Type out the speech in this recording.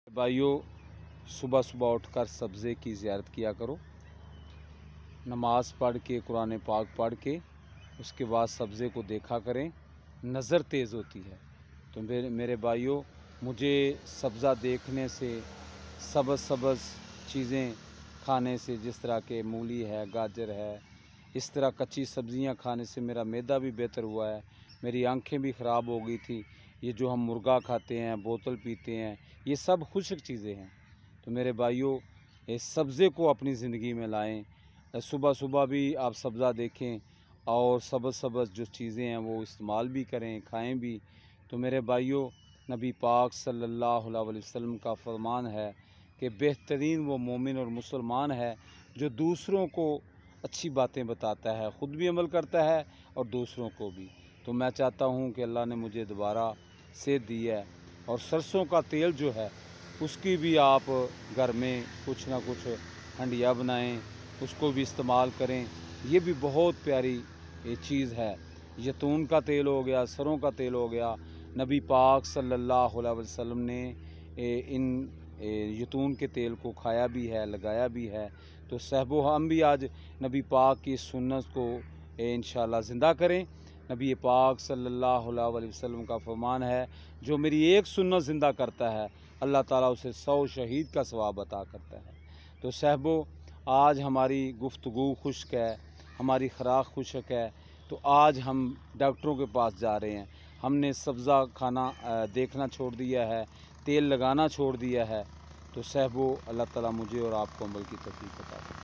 भाइयों, सुबह सुबह उठकर सब्ज़े की ज़ियारत किया करो। नमाज़ पढ़ के, कुरान पाक पढ़ के, उसके बाद सब्ज़े को देखा करें, नज़र तेज़ होती है। तो मेरे भाइयों, मुझे सब्ज़ा देखने से, सब्ज़ सब्ज़ चीज़ें खाने से, जिस तरह के मूली है, गाजर है, इस तरह कच्ची सब्ज़ियां खाने से मेरा मैदा भी बेहतर हुआ है। मेरी आंखें भी ख़राब हो गई थी। ये जो हम मुर्गा खाते हैं, बोतल पीते हैं, ये सब खुश्क चीज़ें हैं। तो मेरे भाइयों, इस सब्ज़े को अपनी ज़िंदगी में लाएं। सुबह सुबह भी आप सब्ज़ा देखें और सब्ज़ सब्ज़ जो चीज़ें हैं वो इस्तेमाल भी करें, खाएं भी। तो मेरे भाइयों, नबी पाक सल्लल्लाहु अलैहि वसल्लम का फरमान है कि बेहतरीन वो मोमिन और मुसलमान है जो दूसरों को अच्छी बातें बताता है, ख़ुद भी अमल करता है और दूसरों को भी। तो मैं चाहता हूँ कि अल्लाह ने मुझे दोबारा सेहत दी है, और सरसों का तेल जो है उसकी भी आप घर में कुछ ना कुछ हंडिया बनाएं, उसको भी इस्तेमाल करें। ये भी बहुत प्यारी चीज़ है। जैतून का तेल हो गया, सरों का तेल हो गया। नबी पाक सल्लल्लाहु अलैहि वसल्लम ने इन जैतून के तेल को खाया भी है, लगाया भी है। तो सहबो हम भी आज नबी पाक की सुन्नत को इंशाअल्लाह ज़िंदा करें। नबी पाक सल्लल्लाहु अलैहि वसल्लम का फरमान है, जो मेरी एक सुन्नत ज़िंदा करता है, अल्लाह ताला उसे 100 शहीद का सवाब अता करता है। तो सहबो, आज हमारी गुफ्तगू खुश्क है, हमारी खुराक खुश्क है। तो आज हम डॉक्टरों के पास जा रहे हैं। हमने सब्ज़ा खाना देखना छोड़ दिया है, तेल लगाना छोड़ दिया है। तो सहबो, अल्लाह ताला मुझे और आपको अमल की तौफीक अता करे।